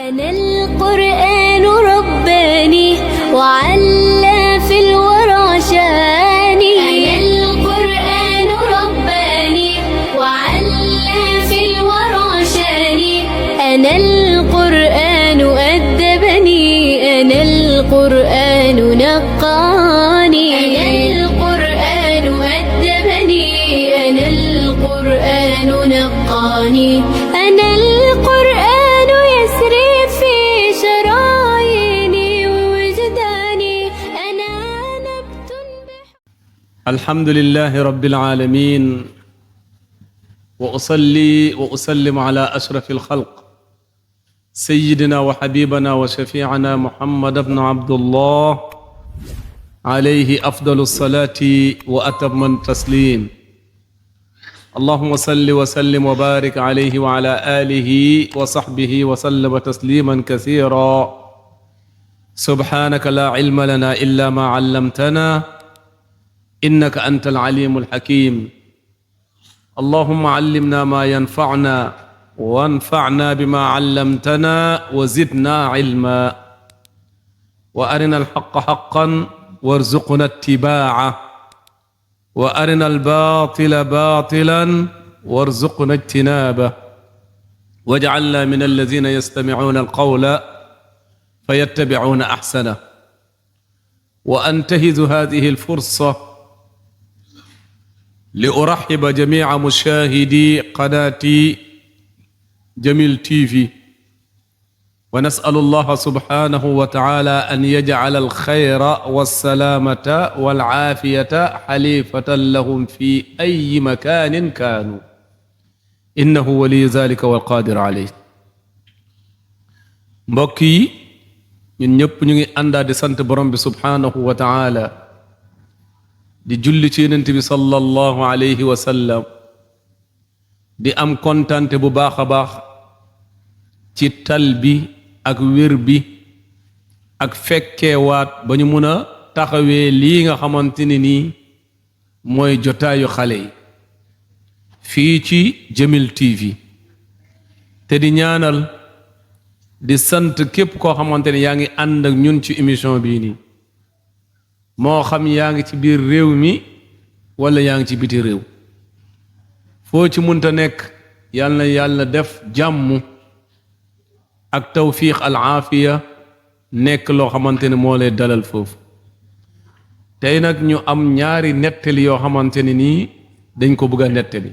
أنا القرآن رباني وعلى في الورى شاني. أنا القرآن رباني وعلى في الورى شاني. أنا القرآن أدبني. أنا القرآن نقاني. أنا القرآن أدبني. أنا القرآن نقاني. أنا القرآن يسري في شراييني ووجداني. أنا نبت الحمد لله رب العالمين وأصلي وأسلم على أشرف الخلق سيدنا وحبيبنا وشفيعنا محمد بن عبد الله عليه أفضل الصلاة وأتم التسليم. اللهم صل وسلم وبارك عليه وعلى آله وصحبه وسلم تسليما كثيرا. سبحانك لا علم لنا إلا ما علمتنا إنك أنت العليم الحكيم. اللهم علمنا ما ينفعنا وانفعنا بما علمتنا وزدنا علما وأرنا الحق حقا وارزقنا اتباعه وأرنا الباطل باطلا وارزقنا اجتنابه واجعلنا من الذين يستمعون القول فيتبعون أحسنه. وأنتهز هذه الفرصة لأرحب جميع مشاهدي قناة جميل تيفي ونسأل الله سبحانه وتعالى أن يجعل الخير والسلامة والعافية حليفة لهم في أي مكان كانوا إنه ولي ذلك والقادر عليه. mbokk yi ñun ñëpp ñu ngi àndaa di sant borom bi subhanahu wa taala di julli ci yonent bi sallallahu alayhi wa sallam di am kontante bu baax a baax ci tal bi ak wér bi ak fekkeewaat ba ñu mun a taxawee lii nga xamante ne nii mooy jotaayu xale yi fii ci Jamil TV te di ñaanal di sant képp koo xamante ne yaa ngi ànd ak ñun ci émission bii nii moo xam yaa ngi ci biir réew mi wala yaa ngi ci biti réew foo ci munta nekk yàlla na yàlla def jàmm ak tawfiq al aafiya nekk loo xamante ne moo lay dalal foofu. tey nag ñu am ñaari nettali yoo xamante ne nii dañ ko bëgg a nettali.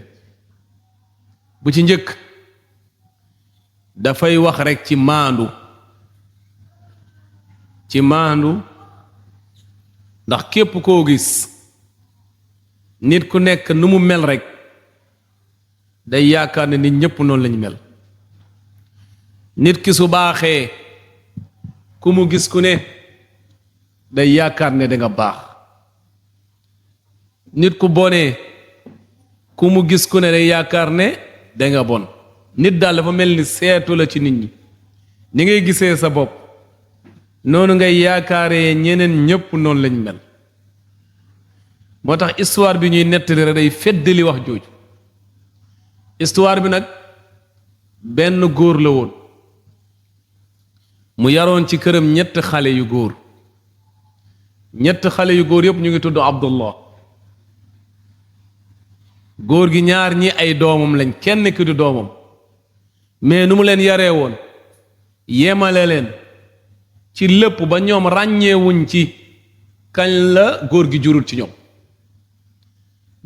bu ci njëkk dafay wax rekk ci maandu ndax képp koo gis nit ku nekk nu mu mel rekk day yaakaar ne nit ñépp noonu lañu mel. nit ki su baaxee ku mu gis ku ne day yaakaar ne danga baax. nit ku bonee ku mu gis ku ne day yaakaar ne danga bon. nit daal dafa mel ni seetu la ci nit ñi ni ngay gisee sa bopp noonu ngay yaakaaree ñeneen ñépp noonu lañ mel. moo tax histoire bi ñuy nettali rek day feddali wax jooju. histoire bi nag benn góor la woon mu yaroon ci këram ñett xale yu góor. ñett xale yu góor yépp ñu ngi tudd Abdullah. góor gi ñaar ñi ay doomam lañ kenn ki du doomam mais nu mu leen yaree woon yemale leen ci lépp ba ñoom ràññeewuñ ci kañ la góor gi jurul ci ñoom.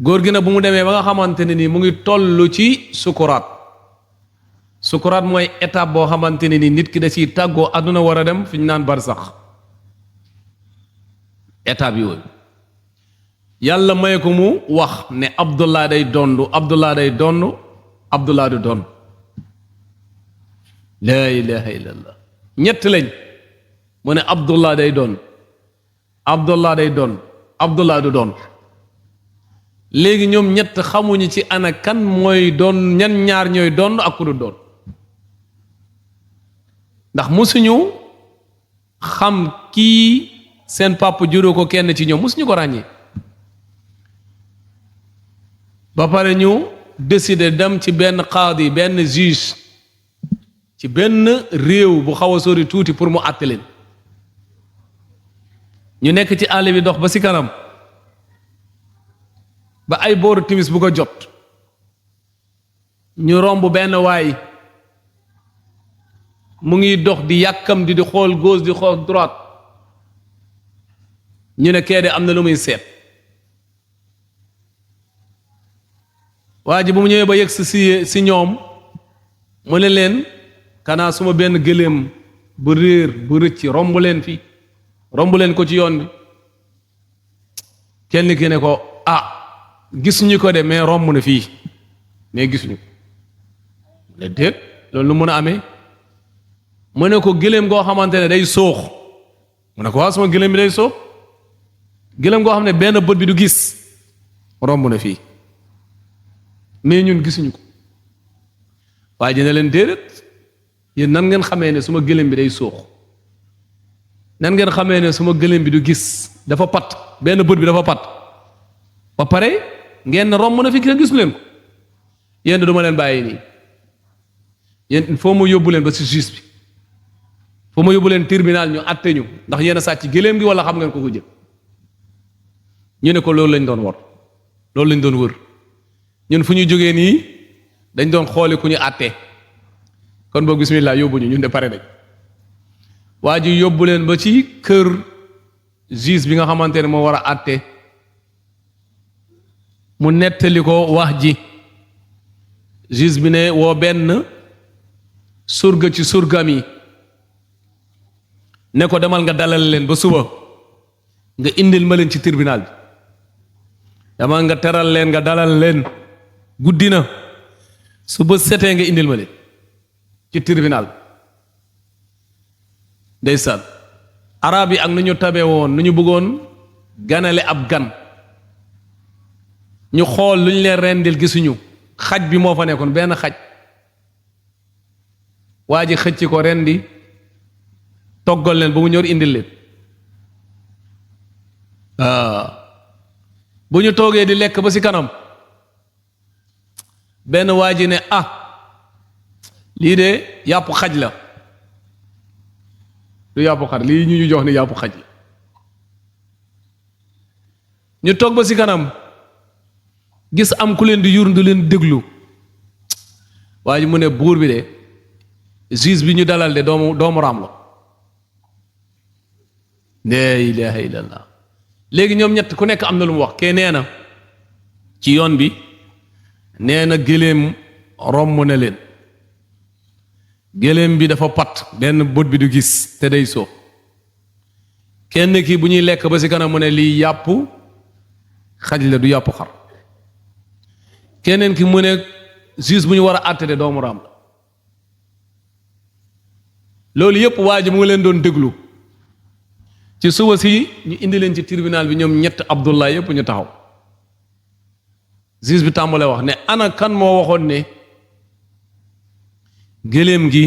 góor gi nag bu mu demee ba nga xamante ne nii mu ngi toll ci sukuraat mooy étape boo xamante ne ni nit ki da ciy tàggoo àdduna war a dem fi ñu naan barsax. étape yooyu yàlla may ko mu wax ne Abdullah day dondu Abdullah day dondu Abdullah du dondu. laa ilaha illallah. ñett lañ mu ne Abdullah day dondu Abdullah day dondu Abdullah du dondu. léegi ñoom ñett xamuñu ci ana kan mooy doon ñan ñaar ñooy dondu ak ku du doon ndax musuñu xam kii seen papa juróo ko kenn ci ñoom musuñu ko ràññee. ba pare ñu décider dem ci benn qaadi benn juge ci benn réew bu xaw a sori tuuti pour mu àtte leen ñu nekk ci àll bi dox ba ci kanam ba ay booru timis bu ko jot ñu romb benn waay mu ngi dox di yàkkam di xool gauche di xool droite ñu ne kee de am na lu muy seet waa ji bu mu ñëwee ba yegg si ñoom mu ne leen kanaa suma benn gëléem bu réer bu rëcc romb leen ko ci yoon bi kenn ki ne ko gisuñu ko de mais romb na fii mais gisuñu ko mu ne déet loolu lu mën a amee mu ne ko gëléem goo xamante ne day soox mu ne ko waaw sama gëléem bi day soox gëléem goo xam ne benn bët bi du gis romb na fii mais ñun gisuñu ko waaye ji ne leen déedéet yéen nan ngeen xamee ne suma gëléem bi day soox nan ngeen xamee ne suma gëléem bi du gis dafa pat benn bët bi dafa pat ba pare ngeen romb na fi gis leen ko yéen duma leen bàyyi nii yéen il faut ma yóbbu leen ba ci juge bi foo ma yóbbu leen tribunal ñu àtte ñu ndax yéen a sàcc gëléem gi wala xam ngeen ko jël ñu ne ko loolu lañ doon war loolu lañ doon wër ñun fu ñu jógee nii dañ doon xooli ku ñu àtte kon boog bismillah yóbbu ñu ñun de pare nañ waa ji yóbbu leen ba ci kër juge bi nga xamante ne moo war a àtte mu nettali ko wax ji juge bi ne woo benn surga ci surgam yi ne ko demal nga dalal leen ba suba nga indil ma leen ci tribunal bi demal nga teral leen nga dalal leen guddi na suba setee nga indil ma leen ci tribunal ndeysaan arab yi ak nu ñu tabe woon nu ñu bëggoon ganale ab gan ñu xool lu ñu leen rendil gisuñu xaj bi moo fa nekkoon benn xaj waa ji xëcc ko rendi toggal leen ba mu ñor indil leen bu ñu toogee di lekk ba ci kanam benn waa ji ne lii de yàpp xaj la du yàpp xar lii ñu jox ni yàpp xaj la ñu toog ba ci kanam gis am ku leen di yurndu leen déglu waa ji mu ne buur bi de juge bi ñu dalal de doomu raam la la ilaha illallah léegi ñoom ñett ku nekk am na lu mu wax kee nee na ci yoon bi nee na gëléem romb na leen gëléem bi dafa pat benn bët bi du gis te day soo kenn ki bu ñuy lekk ba ci kanam mu ne lii yàpp xaj la du yàpp xar keneen ki mu ne juge bu ñu war a àtte de doomu raam la loolu yépp waa ji mu ngi leen doon déglu ci suba si ñu indi leen ci tribunal bi ñoom ñett Abdullah yépp ñu taxaw juge bi tàmbale wax ne ana kan moo waxoon ne gëléem gi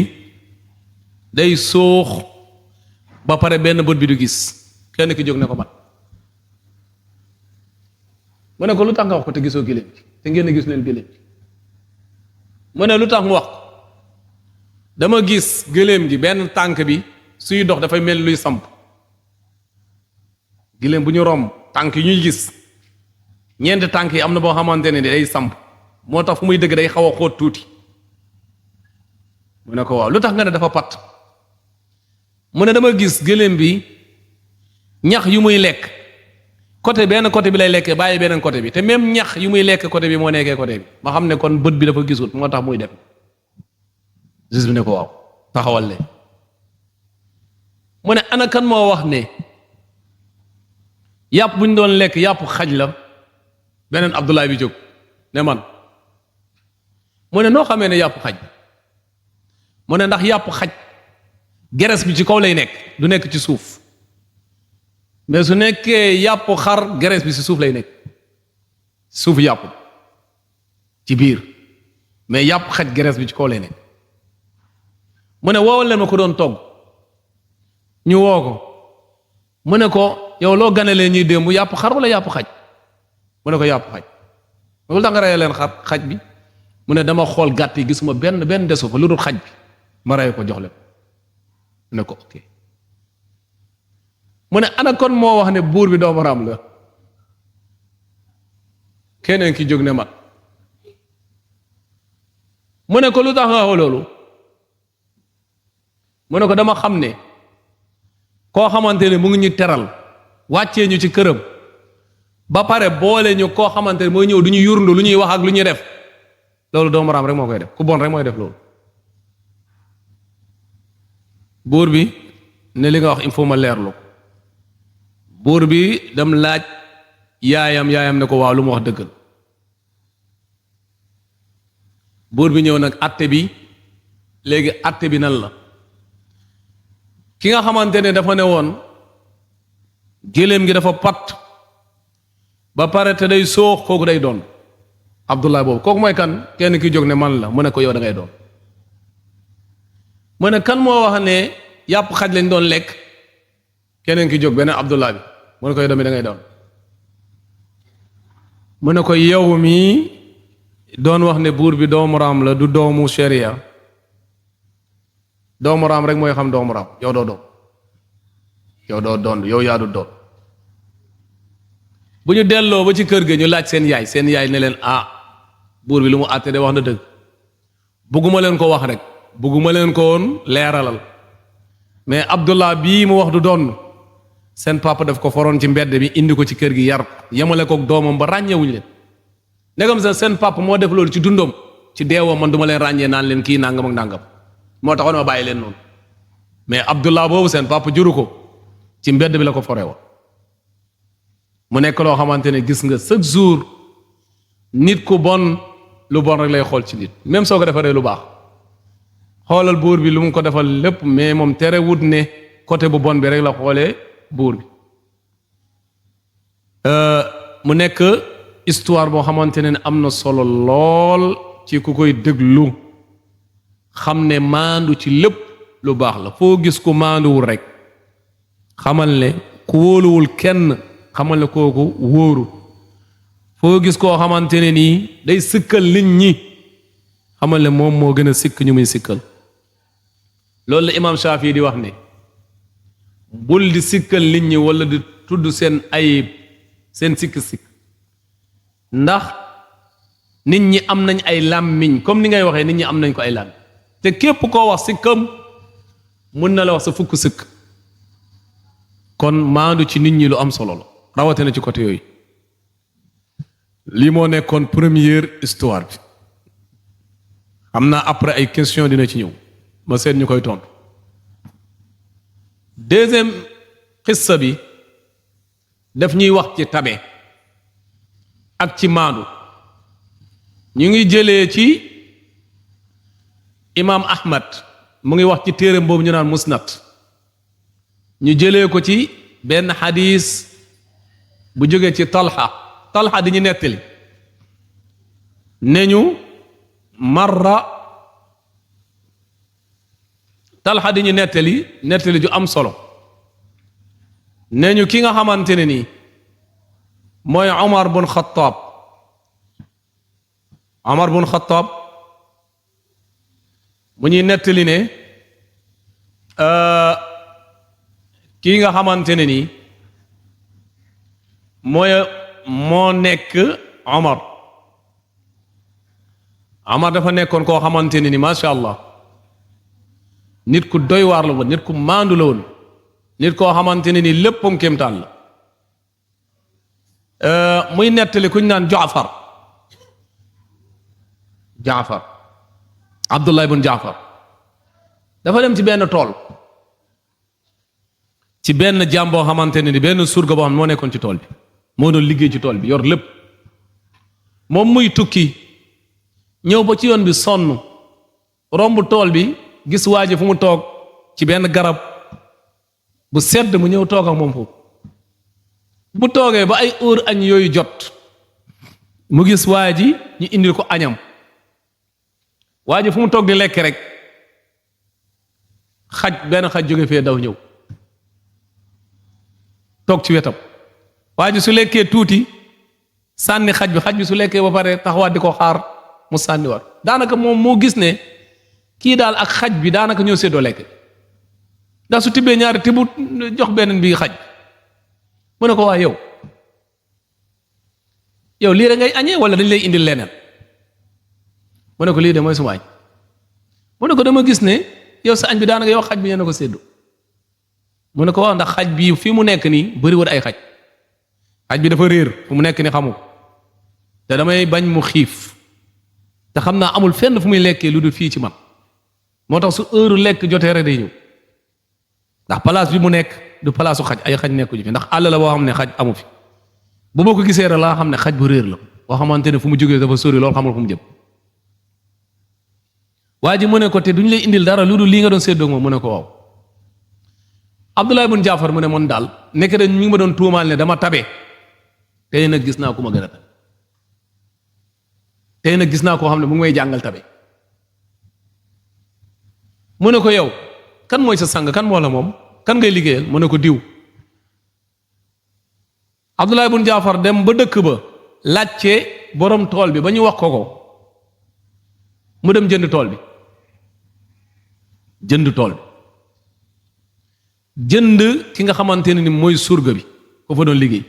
day soox ba pare benn bët bi du gis kenn ki jóg ne ko man mu ne ko lu tax nga wax ko te gisoo gëléem gi te ngeen gis leen gëléem gi mu ne lu tax mu wax dama gis gëléem gi benn tànk bi suy dox dafay mel luy samp gëléem bu ñu romb tànk yi ñuy gis ñeenti tànk yi am na boo xamante ne day samp moo tax fu muy dëgg day xaw a xóot tuuti mu ne ko waaw lu tax nga ne dafa pat mu ne dama gis gëléem bi ñax yu muy lekk benn côté bi lay lekkee bàyyi beneen côté bi te même ñax yu muy lekk côté bi moo nekkee côté bi ma xam ne kon bët bi dafa gisul moo tax muy dem juge bi ne ko waaw taxawal leen mu ne ana kan moo wax ne yàpp bu ñu doon lekk yàpp xaj la beneen Abdoulaye bi jóg ne man mu ne noo xamee ne yàpp xaj mu ne ndax yàpp xaj geres bi ci kaw lay nekk du nekk ci suuf mais su nekkee yàpp xar geres bi ci suuf lay nekk suuf yàpp ci biir mais yàpp xaj geres bi ci kaw lay nekk mu ne woowal leen ma ko doon togg ñu woo ko mu ne ko yow loo ganalee ñuy démb yàpp xar wala yàpp xaj mu ne ko yàpp xaj lu tax nga reyee leen xaj bi mu ne dama xool gàtt yi gisuma benn desu fa lu dul xaj bi ma rey ko jox leen ne ko ok mu ne ana kon moo wax ne buur bi doomu raam la keneen ki jóg ne man mu ne ko lu tax nga wax loolu mu ne ko dama xam ne koo xamante ne mu ngi ñu teral wàccee ñu ci këram ba pare boole ñu koo xamante ne mooy ñëw du ñu yurndu lu ñuy wax ak lu ñuy def loolu doomu raam rek moo koy def ku bon rek mooy def loolu buur bi ne li nga wax il faut ma leerlu buur bi dem laaj yaayam ne ko waaw lu mu wax dëggal buur bi ñëw nag atte bi léegi atte bi nan la ki nga xamante ne dafa ne woon géléem gi dafa pat ba pare te day soox kooku day doon Abdullah boobu kooku mooy kan kenn ki jóg ne man la mu ne ko yow da ngay doon mu ne kan moo wax ne yàpp xaj lañ doon lekk keneen ki jóg beneen Abdullah bi mu ne ko yow da ngay doon mu ne ko yow mi doon wax ne buur bi doomu raam la du doomu sharia doomu raam rek mooy xam doomu raam yow doo doon yow doo doon yow yaa du doon bu ñu delloo ba ci kër ga ñu laaj seen yaay ne leen ah buur bi lu mu àtte de wax na dëgg bugguma leen ko wax rek bugguma leen ko woon leeralal mais Abdullah bii mu wax du doon seen papa daf ko foroon ci mbedd bi indi ko ci kër gi yar yemale ko doomam ba ràññewuñu leen ndegam sax seen papa moo def loolu ci dundam ci deewam man duma leen ràññee naan leen kii nangam ak nangam moo taxoon ma bàyyi leen noonu mais Abdullah boobu seen papa juru ko ci mbedd bi la ko fore woon mu nekk loo xamante ne gis nga chaque jour nit ku bon lu bon rek lay xool ci nit même soo ko defaree lu baax xoolal buur bi lu mu ko defal lépp mais moom terewut ne côté bu bon bi rek la xoolee buur bi mu nekk histoire boo xamante ne am na solo lool ci ku koy déglu xam ne maandu ci lépp lu baax la foo gis ku maanduwul rek xamal ne ku wóoluwul kenn xamal ne kooku wóoru foo gis koo xamante ne nii day sikkal nit ñi xamal ne moom moo gën a sikk ñu muy sikkal loolu la imaam Shaafi di wax ne bul di sikkal nit ñi wala di tudd seen ayib seen sikk-sikk ndax nit ñi am nañ ay làmmiñ comme ni ngay waxee nit ñi am nañ ko ay làmmiñ te képp koo wax sikkam mun na la wax sa fukk sikk kon maandu ci nit ñi lu am solo la rawatina ci côté yooyu lii moo nekkoon première histoire bi am naa après ay question dina ci ñëw ma seet ñu koy tontu deuxième xissa bi daf ñuy wax ci tabe ak ci maandu ñu ngi jëlee ci imaam Ahmad mu ngi wax ci téereem boobu ñu naan musnad ñu jëlee ko ci benn xadis bu jógee ci Talha di ñu nettali ne ñu marra Talha di ñu nettali ju am solo ne ñu ki nga xamante ne nii mooy Omar bun Xattaab bu ñuy nettali ne kii nga xamante ne nii moo nekk Omar dafa nekkoon koo xamante ne ni macha allah nit ku doy waar la woon nit ku maandu la woon nit koo xamante ne ni léppam kéemtaan la muy nettali kuñ naan Jaafar Abdullah ibn Jaafar dafa dem ci benn tool ci benn jaam boo xamante ne ni benn surga boo xam ne moo nekkoon ci tool bi moo doon liggéey ci tool bi yor lépp moom muy tukki ñëw ba ci yoon bi sonn romb tool bi gis waa ji fu mu toog ci benn garab bu sedd mu ñëw toog ak moom foofu bu toogee ba ay heure añ yooyu jot mu gis waa ji ñu indil ko añam waa ji fu mu toog di lekk rek benn xaj jóge fee daw ñëw toog ci wetam waa ji su lekkee tuuti sànni xaj bi su lekkee ba pare taxawaat di ko xaar mu sànni war daanaka moom moo gis ne kii daal ak xaj bi daanaka ñoo séddoo lekk ndax su tibbee ñaari tibb jox beneen bi xaj mu ne ko waa yow lii da ngay añee wala dañ lay indil leneen mu ne ko lii de mooy suma añ mu ne ko dama gis ne yow sa añ bi daanaka yow xaj bi yéen a ko séddu mu ne ko waaw ndax xaj bi fi mu nekk nii bëriwul ay xaj bi dafa réer fu mu nekk ni xamu te damay bañ mu xiif te xam naa amul fenn fu muy lekkee lu dul fii ci man moo tax su heure lekk jotee rek day ñëw ndax place bi mu nekk du place su xaj ay xaj nekkuñu fi ndax àll la boo xam ne xaj amu fi bu ma ko gisee rek laa xam ne xaj bu réer la boo xamante ne fu mu jógee dafa sori loolu xamul fu mu jëm waa ji mu ne ko te duñ lay indil dara lu dul lii nga doon séddoo moom mu ne ko waaw Abdullah ibn Jaafar mu ne man daal nekk dañ mi ngi ma doon tuumaal ne dama tabe tey nag gis naa ku ma gën a tabe tey nag gis naa koo xam ne mu ngi may jàngal tabe mu ne ko yow kan mooy sa sang kan moo la moom kan ngay liggéeyal mu ne ko diw Abdullah ibn Jaafar dem ba dëkk ba laajte borom tool bi ba ñu wax ko mu dem jënd tool bi jënd ki nga xamante ne ni mooy surga bi ko fa doon liggéey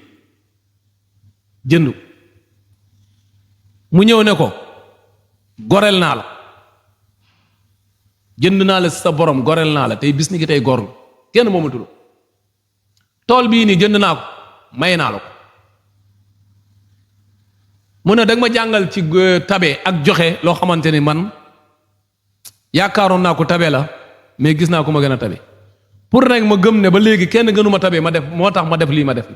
jënd mu ñëw ne ko goreel naa la jënd naa la sa borom goreel naa la tey bis ni ki tey gor kenn moomatul tool bii nii jënd naa ko may naa la ko mu ne danga ma jàngal ci tabe ak joxe loo xamante ni man yaakaaroon naa ko tabe la mais gis naa ko ma gën a tabe pour rek ma gëm ne ba léegi kenn gënuma tabe ma def moo tax ma def lii ma def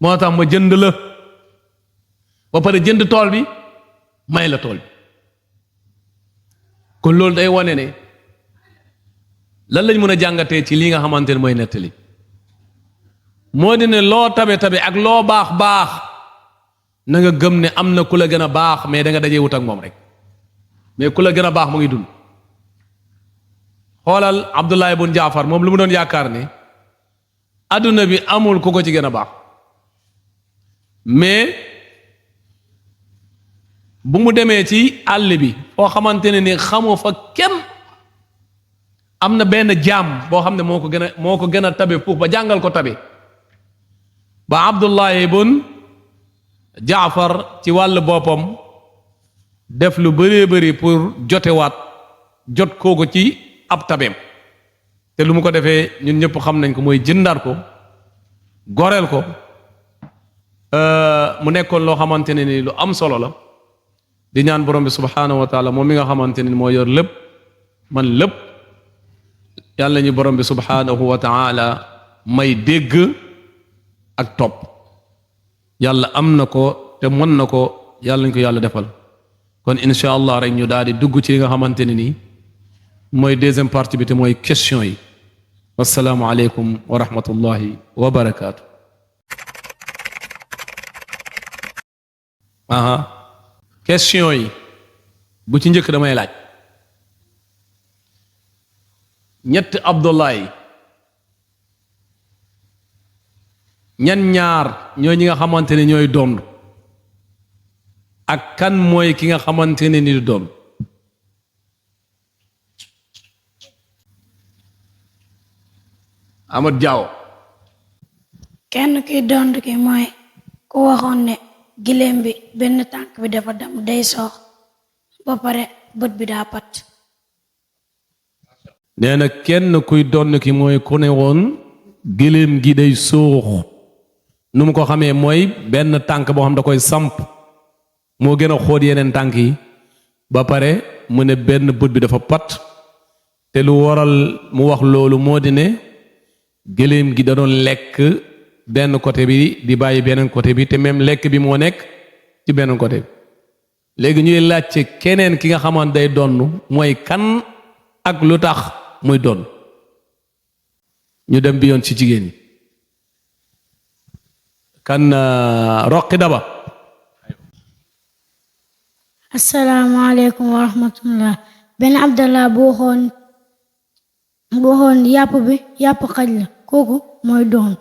moo tax ma jënd la ba pare jënd tool bi may la tool bi kon loolu day wane ne lan lañ mën a jàngatee ci lii nga xamante ne mooy nettali moo di ne loo tabe ak loo baax na nga gëm ne am na ku la gën a baax mais da nga dajee wut ak moom rek mais ku la gën a baax mu ngi dund xoolal Abdullah ibn Jaafar moom lu mu doon yaakaar ne adduna bi amul ku ko ci gën a baax mais bu mu demee ci àll bi foo xamante ne ni xamoo fa kenn am na benn jaam boo xam ne moo ko gën a tabe fuuf ba jàngal ko tabe ba Abdullah ibn Jaafar ci wàll boppam def lu bëree bëri pour jotewaat jot kooku ci ab tabeem te lu mu ko defee ñun ñëpp xam nañ ko mooy jëndaat ko goreel ko mu nekkoon loo xamante ne ni lu am solo la di ñaan borom bi subhanahu wa taala moom mi nga xamante ne moo yor lépp man lépp yàlla ñu borom bi subhanahu wa taala may dégg ak topp yàlla am na ko te mën na ko yàlla ñu ko yàlla defal kon insha allah rek ñu daal di dugg ci li nga xamante ne nii mooy deuxième partie bi te mooy question yi wassalaamu aleykum wa rahmatullahi wa barakaatu question yi bu ci njëkk damay laaj ñett Abdullah yi ñan ñaar ñooy ñi nga xamante ne ñooy doon ak kan mooy ki nga xamante ne ni du doon Amadou Diaw kenn ki doon ki mooy ku waxoon ne giléem bi benn tànk bi dafa dam day soox ba pare bët bi daa pat nee na kenn kuy doon ki mooy ku ne woon giléem gi day soox nu mu ko xamee mooy benn tànk boo xam da koy samp moo gën a xóot yeneen tànk yi ba pare mu ne benn bët bi dafa pat te lu waral mu wax loolu moo di ne gëléem gi da doon lekk benn côté bi di bàyyi beneen côté bi te même lekk bi moo nekk ci beneen côté bi léegi ñuy laajte keneen ki nga xamante day donn mooy kan ak lu tax muy donn ñu dem bi yoon ci jigéen ñi kan roqi daba asalaamaaleykum wa rahmatullah benn Abdallah bu waxoon yàpp bi yàpp xaj la kooku mooy doon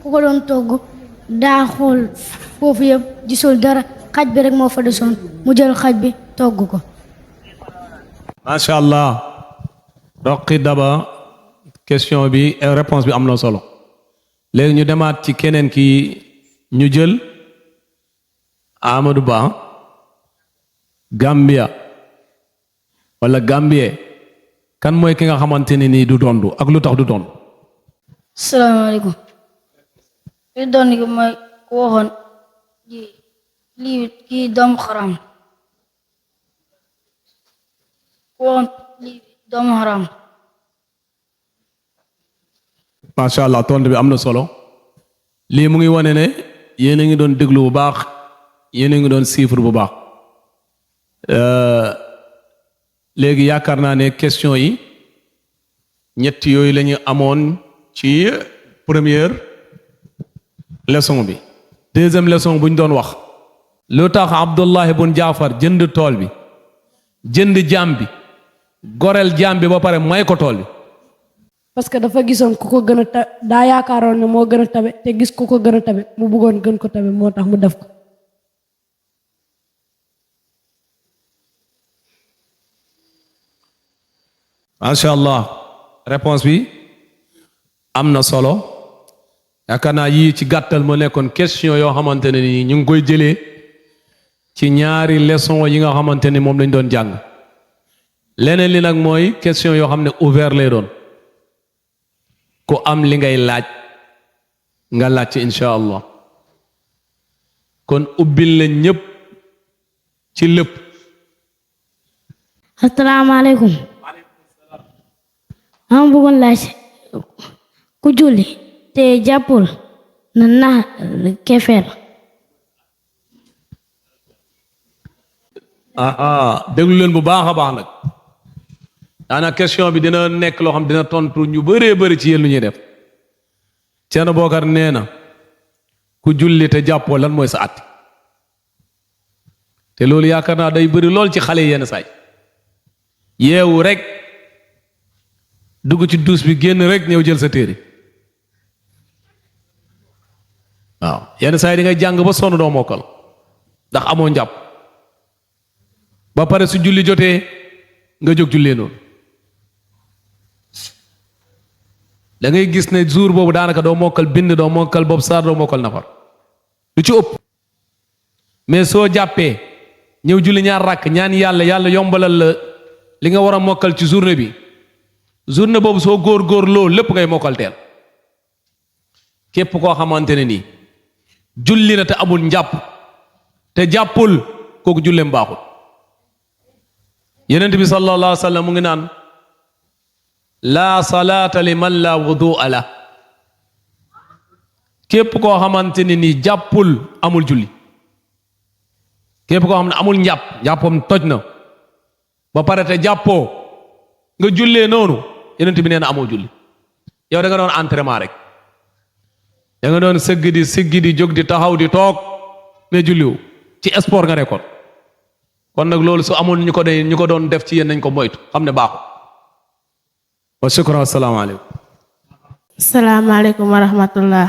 ku ko doon togg daa xool foofu yëpp gisul dara xaj bi rek moo fa desoon mu jël xaj bi togg ko macha allah Roqi Daba question bi réponse bi am na solo léegi ñu demaat ci keneen ki ñu jël Amadou Ba Gambia wala Gambie kan mooy ki nga xamante ne nii du dondu ak lu tax du dondu. salaamaaleykum li doon gi mooy ku waxoon lii kii doomu xaram ku waxoon lii doomu xaram. macha allah tontu bi am na solo lii mu ngi wane ne yéen a ngi doon déglu bu baax yéen a ngi doon chiffre bu baax léegi yaakaar naa ne question yi ñett yooyu la ñu amoon ci première leçon bi. deuxième leçon bu ñu doon wax lu tax Abdullah ibn Jaafar jënd tool bi jënd jaam bi goreel jaam bi ba pare may ko tool bi. parce que dafa gisoon ku ko gën a daa yaakaaroon ne moo gën a tabe te gis ku ko gën a tabe mu bëggoon gën ko tabe moo tax mu def ko. macha allah réponse bi am na solo yaakaar naa yii ci gàttal moo nekkoon question yoo xamante ne ni ñu ngi koy jëlee ci ñaari leçon yi nga xamante ni moom lañ doon jàng leneen li nag mooy question yoo xam ne ouvert lay doon ku am li ngay laaj nga laaj ci incha allah kon ubbil la ñëpp ci lépp. asalaamaaleykum. ma bëggoon laaj ku julli te jàppul na kefeer. déglu leen bu baax a baax nag daanaka question bi dina nekk loo xam dina tontu ñu bëree bëri ci yéen lu ñuy def Ceerno Bokar nee na ku julli te jàppoo lan mooy sa at te loolu yaakaar naa day bëri lool ci xale yenn saay yeewu rek dugg ci duus bi génn rek ñëw jël sa téere waaw yenn saay di ngay jàng ba sonn doo mokkal ndax amoo njàpp ba pare su julli jotee nga jóg jullee noonu da ngay gis ne jour boobu daanaka doo mokkal bind doo mokkal bopp saar doo mokkal nafar lu ci ëpp mais soo jàppee ñëw julli ñaar rakk ñaan yàlla yàlla yombalal la li nga war a mokkal ci journée bi journée boobu soo góor loolu lépp ngay mokkal teel képp koo xamante ne nii julli na te amul njàpp te jàppul kooku julleem baaxul Yonent bi sallallahu alayhi wa sallam mu ngi naan laa salaata liman laa wudua la képp koo xamante ne nii jàppul amul julli képp koo xam ne amul njàppam toj na ba pare te jàppoo nga jullee noonu Yonent bi nee na amoo julli yow da nga doon entraînement rek da nga doon sëgg di siggi di jóg di taxaw di toog mais julliwu ci sport nga nekkoon kon nag loolu su amoon ñu ko doon def ci yéen nañ ko moytu xam ne baaxul wa shukran asalaamaaleykum. salaamaaleykum wa rahmatullah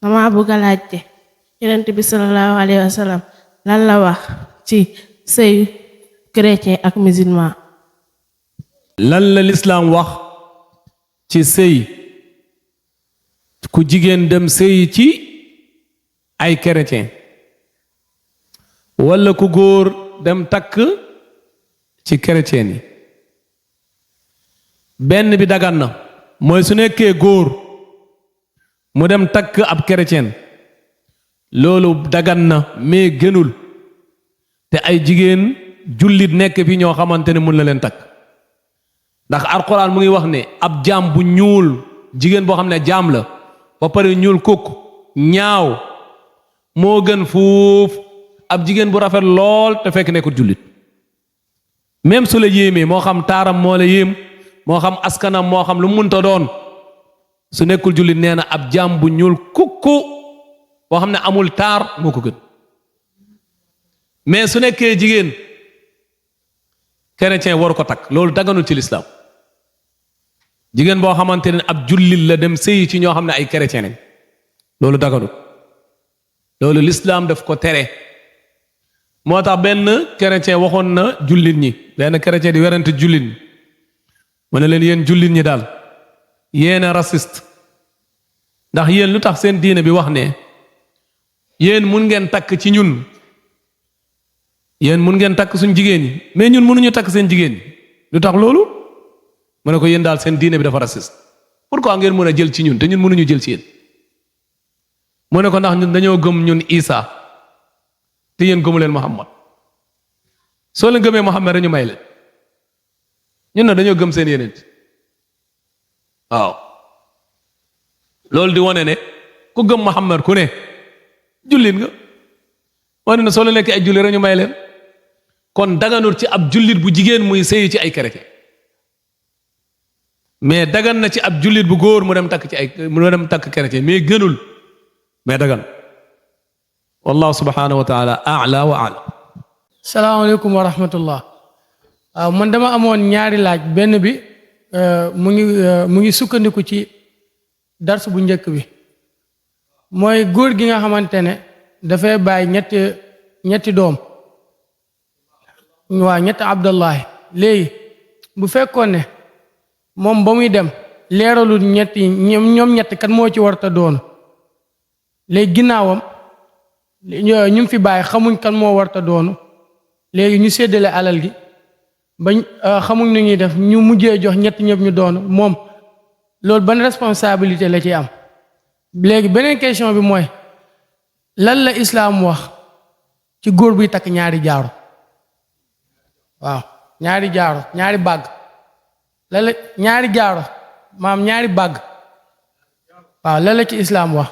dama bëgg a laajte Yonent bi sallallahu alayhi wa sallam lan la wax ci sëy chrétien ak musulman. lan la lislaam wax ci sëy ku jigéen dem sëy ci ay chrétien walla ku góor dem takk ci chrétien yi benn bi dagan na mooy su nekkee góor mu dem takk ab chrétien loolu dagan na mais gënul te ay jigéen jullit nekk fi ñoo xamante ne mun na leen takk ndax alxuraan mu ngi wax ne ab jaam bu ñuul jigéen boo xam ne jaam la ba pare ñuul kukk ñaaw moo gën fuuf ab jigéen bu rafet lool te fekk nekkul jullit même su la yéemee moo xam taaram moo la yéem moo xam askanam moo xam lu munta doon su nekkul jullit nee na ab jaam bu ñuul kukku boo xam ne amul taar moo ko gën mais su nekkee jigéen chrétien waru ko takk loolu daganul ci lislaam jigéen boo xamante ne ab jullit la dem sëyi ci ñoo xam ne ay chrétien lañ loolu daganul loolu lislaam daf ko tere moo tax benn chrétien waxoon na jullit ñi benn chrétien di werante jullit mu ne leen yéen jullit ñi daal yéen a raciste ndax yéen lu tax seen diine bi wax ne yéen mun ngeen takk ci ñun yéen mun ngeen takk suñ jigéen ñi mais ñun mënuñu takk seen jigéen ñi lu tax loolu mu ne ko yéen daal seen diine bi dafa raciste pourquoi ngeen mën a jël ci ñun te ñun mënuñu jël ci yéen mu ne ko ndax ñun dañoo gëm ñun Isa te yéen gëmu leen Muhammad soo leen gëmee Muhammad rek ñu may leen ñun na dañoo gëm seen yeneen waaw loolu di wane ne ku gëm Muhammad ku ne jullit nga wane ne soo leen nekk ay jullit rek ñu may leen kon daganul ci ab jullit bu jigéen muy sëyi ci ay chrétien mais dagan na ci ab jullit bu góor mu dem takk chrétien mais gënul mais dagan wallahu subhanahu wa taala a'la wa a'lam. salaamaaleykum wa rahmatullah. waaw man dama amoon ñaari laaj benn bi mu ngi sukkandiku ci dars bu njëkk bi mooy góor gi nga xamante ne dafay bàyyi ñetti doom waaw ñetti Abdullahi léegi bu fekkoon ne moom ba muy dem leeralul ñoom ñett kan moo ci warta doon léegi ginnaawam ñu fi bàyyi xamuñ kan moo warta doonu léegi ñu séddale alal gi bañ xamuñ nu ñuy def ñu mujjee jox ñett ñëpp ñu doonu moom loolu ban responsabilité la ci am. léegi beneen question bi mooy lan la islaam wax ci góor buy takk ñaari jaaro waaw ñaari jaaro ñaari bàgg lan la ñaari jaaro maam ñaari bàgg waaw lan la ci islaam wax.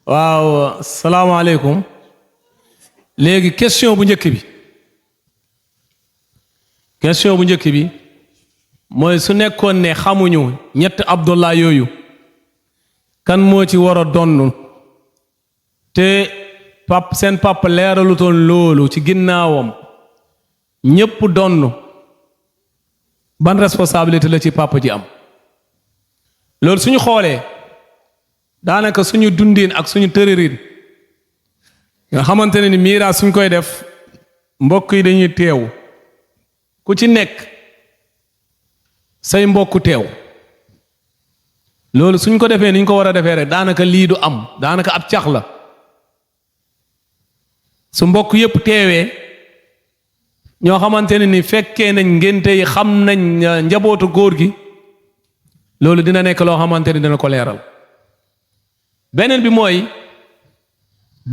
waaw salaamaaleykum léegi question bu njëkk bi mooy su nekkoon ne xamuñu ñetti Abdullah yooyu kan moo ci war a donn te seen papa leeralutoon loolu ci ginnaawam ñépp donn ban responsabilité la ci papa ji am loolu suñu xoolee daanaka suñu dundin ak suñu tërërin nga xamante ne ni miiraas suñ koy def mbokk yi dañuy teew ku ci nekk say mbokk teew loolu suñ ko defee ni ñu ko war a defee rek daanaka lii du am daanaka ab cax la su mbokk yépp teewee ñoo xamante ne ni fekkee nañ ngénte yi xam nañ njabootu góor gi loolu dina nekk loo xamante ni dina ko leeral beneen bi mooy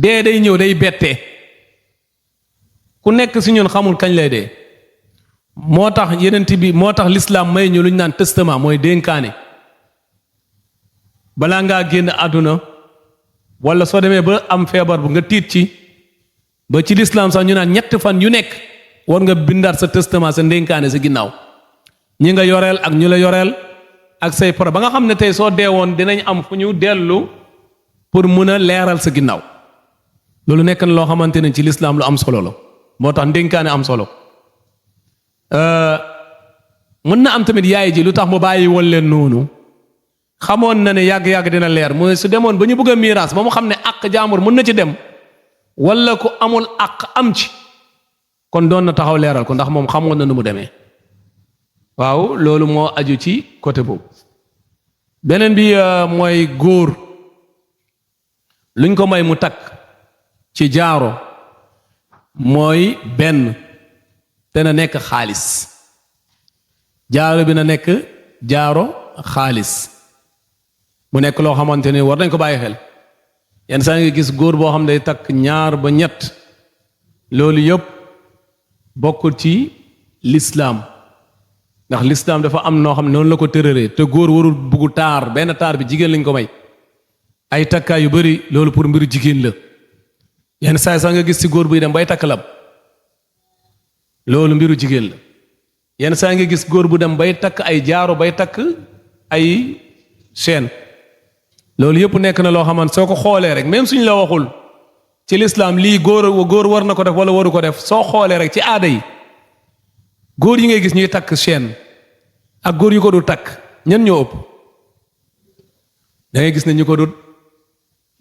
dee day ñëw day bette ku nekk si ñun xamul kañ lay dee moo tax yenent bi moo tax lislaam may ñu lu ñu naan testament mooy dénkaane balaa ngaa génn àdduna wala soo demee ba am feebar bu nga tiit ci ba ci lislaam sax ñu naan 3 fan yu nekk war nga bindaat sa testament sa ndénkaane sa ginnaaw ñi nga yoreel ak ñu la yoreel ak say pro ba nga xam ne tey soo deewoon dinañ am fu ñu dellu pour mun a leeral sa ginnaaw loolu nekk na loo xamante ne ci lislaam lu am solo la moo tax ndénkaane am solo mën na am tamit yaay ji lu tax mu bàyyi woon leen noonu xamoon na ne yàgg-yàgg dina leer mooy su demoon ba ñu bëgg a miiraas ba mu xam ne àq jaambur mën na ci dem wala ku amul àq am ci kon doon na taxaw leeral ko ndax moom xamoon na nu mu demee waaw loolu moo aju ci côté boobu beneen bi mooy góor luñ ko may mu takk ci jaaro mooy benn te na nekk xaalis jaaro bi na nekk jaaro xaalis mu nekk loo xamante ni war nañ ko bàyyi xel yenn saa ngi gis góor boo xam ne day takk 2 ba 3 loolu yëpp bokkul ci lislaam ndax lislaam dafa am noo xam ne noonu la ko tërëree te góor warul buggu taar benn taar bi jigéen lañ ko may ay takkaay yu bari loolu pour mbiru jigéen la yenn saa sax nga gis ci góor buy dem bay takk lam loolu mbiru jigéen la yenn saa nga gis góor bu dem bay takk ay jaaro bay takk ay chaîne loolu yëpp nekk na loo xamante soo ko xoolee rek même suñ la waxul ci lislaam lii góor war na ko def wala waru ko def soo xoolee rek ci aada yi góor yi ngay gis ñuy takk chaîne ak góor yu ko du takk ñan ñoo ëpp da ngay gis ne ñu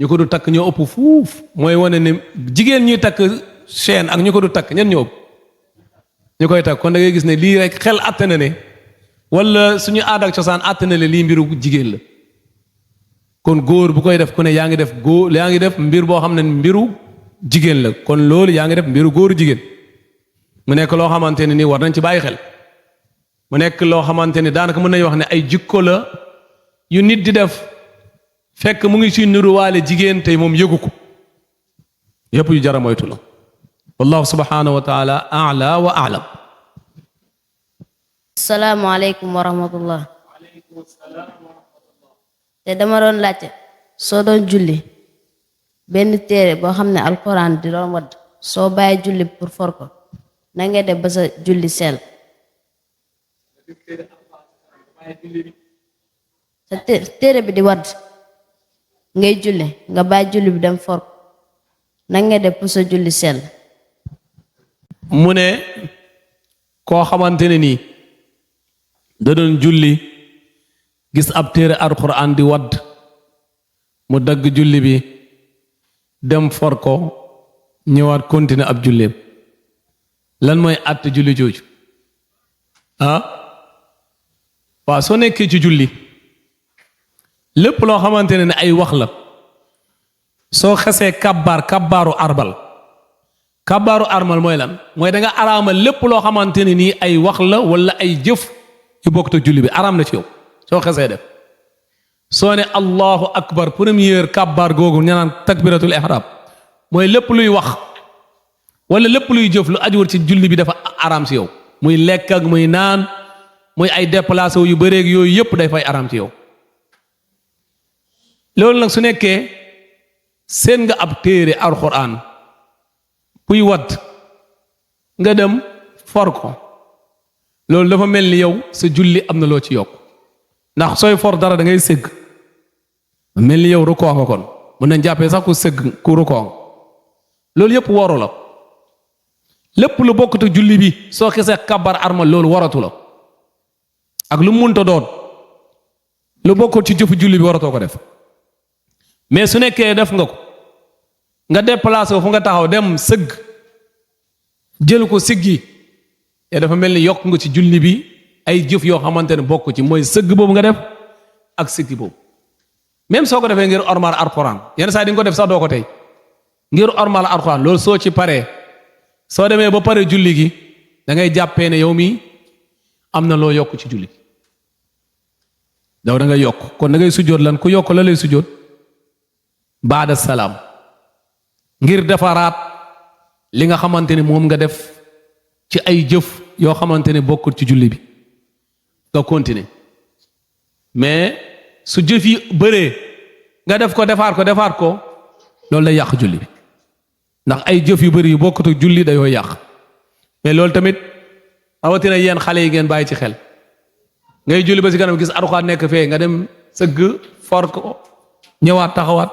ko du takk ñoo ëpp fuuf mooy wane ne jigéen ñuy takk chaîne ak ñu ko du takk ñan ñoo ëpp ñu koy tag kon da ngay gis ne lii rek xel àtte na ne wala suñu aada ak cosaan àtte na ne lii mbiru jigéen la kon góor bu koy def ku ne yaa ngi def góor yaa ngi def mbir boo xam ne mbiru jigéen la kon loolu yaa ngi def mbiru góoru jigéen mu nekk loo xamante ne nii war nañ ci bàyyi xel mu nekk loo xamante ni daanaka mën nañu wax ne ay jikko la yu nit di def fekk mu ngi ci niruwaale jigéen tey moom yëgu ko yëpp yu jara moytu la wallahu subhanahu wa taala a'la wa a'lam asalaamaaleykum wa rahmatullah te dama doon laajte soo doon julli benn téere boo xam ne alquran di doon wadd soo bàyyi julli pour for ko na nga def ba sa julli sell sa téere bi di wadd ngay julli nga bàyyi julli bi dem for ko na nga def pour sa julli sell mu ne koo xamante ne nii da doon julli gis ab téere alquran di wadd mu dagg julli bi dem for ko ñëwaat continuer ab julleem lan mooy àtte julli jooju waaw soo nekkee ci julli lépp loo xamante ne ay wax la soo xesee kabbaaru armal mooy lan mooy da nga araamal lépp loo xamante ne nii ay wax la wala ay jëf yu bokk te julli bi araam na ci yow soo xesee def soo ne allahu akbar première kabbaar googu ñu naan takbiratul ihram mooy lépp luy wax wala lépp luy jëf lu ajuwul ci julli bi dafa araam ci yow muy lekk ak muy naan muy ay déplacé yu bëreeg yooyu yëpp day fay araam ci yow loolu nag su nekkee seen nga ab téere alxuraan buy wadd nga dem for ko loolu dafa mel ni yow sa julli am na loo ci yokk ndax sooy for dara da ngay sëgg mel ni yow rukoo nga kon mën nañ jàppee sax ku sëgg ku rukoo nga loolu yëpp waru la lépp lu bokkut ak julli bi soo xesee kabar armal loolu waratu la ak lu munta doon lu bokkut ci jëfu julli bi waratoo ko def mais su nekkee def nga ko nga déplacé fu nga taxaw dem sëgg jël ko siggi te dafa mel ni yokk nga ci julli bi ay jëf yoo xamante ne bokk ci mooy sëgg boobu nga def ak siggi boobu même soo ko defee ngir ormal alxuraan yenn saa di nga ko def sax doo ko tey ngir ormal alxuraan loolu soo ci paree soo demee ba pare julli gi da ngay jàppee ne yow mi am na loo yokk ci julli daw da ngay yokk kon da ngay sujjóot lan ku yokk la lay sujjóot baada salaam ngir defaraat li nga xamante ne moom nga def ci ay jëf yoo xamante ne bokkul ci julli bi nga continuer mais su jëf yi bëree nga def ko defaat ko loolu lay yàq julli bi ndax ay jëf yu bëri yu bokkut ak julli dayoo yàq mais loolu tamit rawatina yéen xale yi ngeen bàyyi ci xel ngay julli ba si kanam gis Alxuraan nekk fee nga dem sëgg for ko ñëwaat taxawaat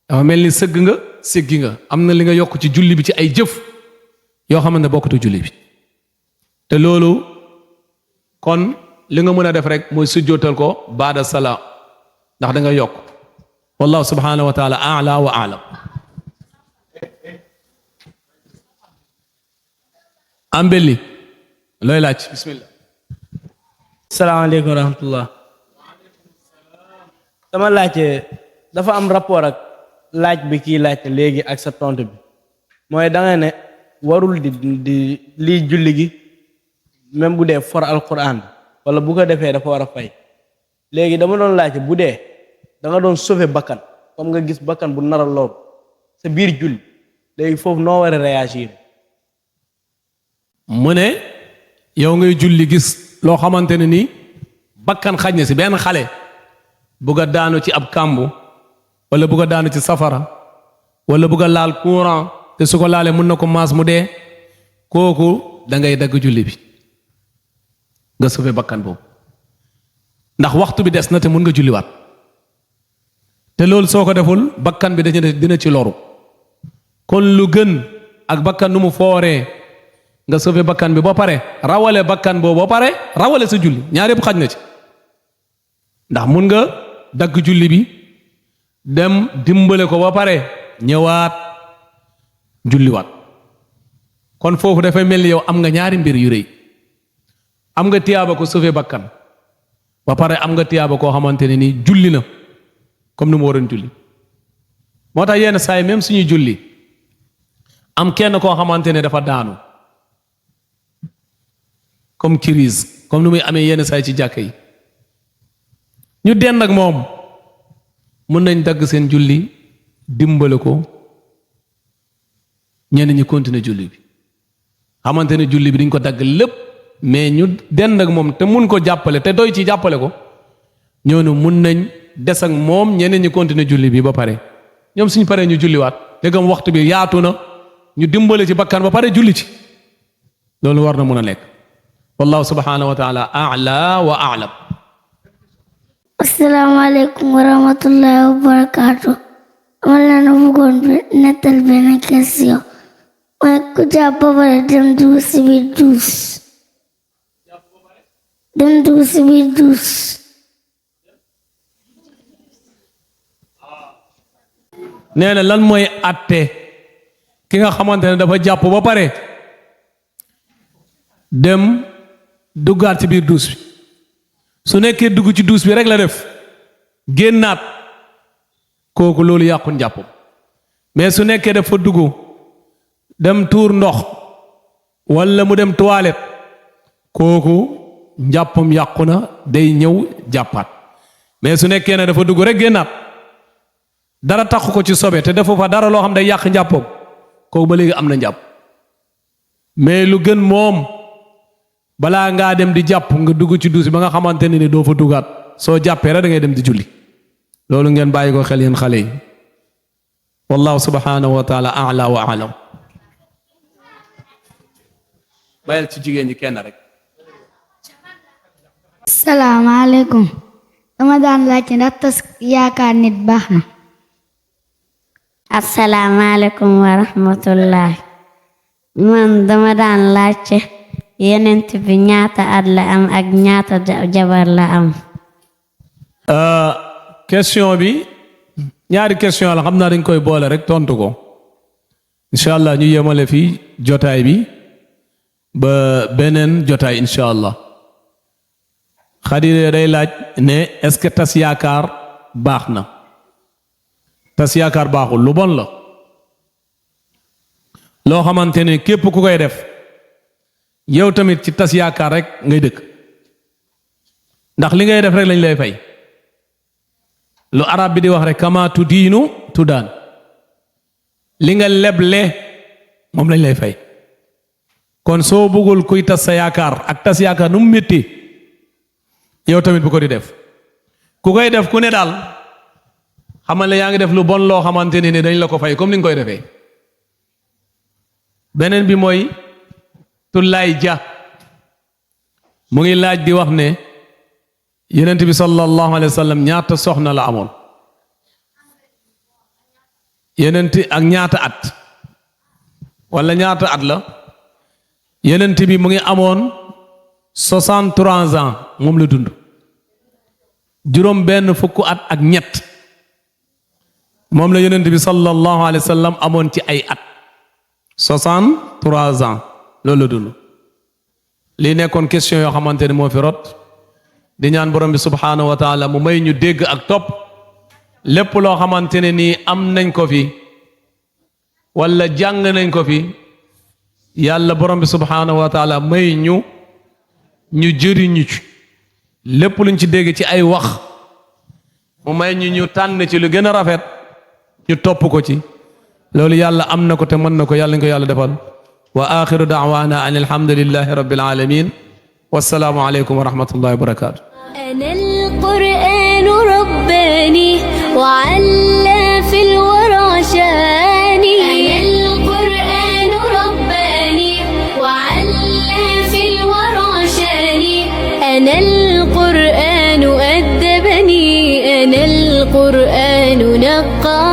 dafa mel ni sëgg nga siggi nga am na li nga yokk ci julli bi ci ay jëf yoo xamante ne bokkut ak julli bi te loolu kon li nga mën a def rek mooy sujjootal ko baada salaam ndax da nga yokk wallahu subhanahu wa taala a'la wa a'lam ambelli looy laaj bismillah salaamaaleykum wa rahmatullah sama laajte dafa am rapport ak laaj bi kii laajte léegi ak sa tontu bi mooy da nga ne warul di lii julli gi même bu dee for alquran wala bu ko defee dafa war a fay léegi dama doon laajte bu dee da nga doon sauver bakkan comme nga gis bakkan bu naral lool sa biir julli léegi foofu noo war a réagir. mu ne yow ngay julli gis loo xamante ne nii bakkan xaj na si benn xale bugg a daanu ci ab kàmbu wala bugg a daanu ci safara wala bugg a laal courant te su ko laalee mun na ko maas mu dee kooku da ngay dagg julli bi nga sauvé bakkan boobu ndax waxtu bi des na te mun nga julliwaat te loolu soo ko deful bakkan bi dina ci loru kon lu gën ak bakkan nu mu fooree nga sauvé bakkan bi ba pare rawale bakkan boobu ba pare rawale sa julli ñaar yëpp xaj na ci ndax mun nga dagg julli bi dem dimbale ko ba pare ñëwaat julliwaat kon foofu dafay mel ni yow am nga ñaari mbir yu rëy am nga tiyaaba ko sauvé bakkan ba pare am nga tiyaaba koo xamante ne nii julli na comme ni mu waroon julli moo tax yenn saa yi même suñuy julli am kenn koo xamante ne dafa daanu comme crise comme ni muy amee yenn saa yi ci jàkka yi ñu dend ak moom mun nañ dagg seen julli dimbale ko ñenn ñi continuer julli bi xamante ne julli bi dañ ko dagg lépp mais ñu dend ak moom te mun ko jàppale te doy ci jàppale ko ñooñu mun nañ des ak moom ñeneen ñi continuer julli bi ba pare ñoom suñ paree ñu julliwaat léegam waxtu bi yaatu na ñu dimbale ci bakkan ba pare julli ci loolu war na mun a nekk wallahu subhanahu wa taala a'la wa a'lam. asalaamaaleykum wa rahmatullahi wa barakaatu. ma leen bëggoon nettal benn question mooy ku jàpp ba pare dem dugg si biir duus nee na lan mooy atte ki nga xamante ne dafa jàpp ba pare dem duggaat ci biir duus bi su nekkee dugg ci duus bi rek la def génnaat kooku loolu yàqun jàppam mais su nekkee dafa dugg dem tuur ndox walla mu dem toilette kooku njàppam yàqu na day ñëw jàppaat mais su nekkee ne dafa dugg rek génnaat dara taxu ko ci sobe te defu fa dara loo xam day yàq njàppam kooku ba léegi am na njàpp mais lu gën moom balaa ngaa dem di jàpp nga dugg ci duus ba nga xamante ne ni doo fa duggaat soo jàppee rek da ngay dem di julli loolu ngeen bàyyi ko xel yéen xale yi wallahu subhanahu wa taala a'la wa a'lam. bàyyil ci jigéen ñi kenn rek. salaamaaleykum dama daan laajte ndax tas yaakaar nit baax na. asalaamaaleykum wa rahmatullahi man dama daan laajte yenent bi ñaata at la am ak ñaata jabar la am. question bi ñaari question la xam naa dañ koy boole rek tontu ko incha allah ñu yemale fii jotaay bi ba beneen jotaay incha allah. Xadija day laaj ne est-ce que tas yaakaar baax na tas yaakaar baaxul lu bon la loo xamante ne képp ku koy def yow tamit ci tas yaakaar rek ngay dëkk ndax li ngay def rek lañ lay fay lu arab bi di wax rek kama tudiinu tudaan li nga leble moom lañ lay fay kon soo bëggul kuy tas sa yaakaar ak tas yaakaar nu mu métti yow tamit bu ko di def ku koy def ku ne daal xamal ne yaa ngi def lu bon loo xamante ne dañ la ko fay comme ni nga koy defee beneen bi mooy Tullaay Ja mu ngi laaj di wax ne Yonent bi sallallahu alayhi wa sallam ñaata soxna la amoon Yonent ak ñaata at wala ñaata at la Yonent bi mu ngi amoon 63 ans moom la dund juróom benn fukk at ak ñett moom la Yonent bi sallallahu alayhi wa sallam amoon ci ay at 63 ans loolu la dund lii nekkoon question yoo xamante ne moo fi rot di ñaan borom bi subhanahu wa taala mu may ñu dégg ak topp lépp loo xamante ne nii am nañ ko fi wala jàng nañ ko fi yàlla borom bi subhanahu wa taala may ñu jëriñu ci lépp luñ ci dégg ci ay wax mu may ñu tànn ci lu gën a rafet ñu topp ko ci loolu yàlla am na ko te mën na ko yàlla ñu ko yàlla defal wa axiru da'wana an alhamdulillahi rabbil alamin wassalaamu aleykum wa rahmatullahi wa barakatuh. أنا القرآن رباني وعلى في الورى شاني. أنا القرآن رباني وعلى في الورى شاني. أنا القرآن أدبني. أنا القرآن نقاني.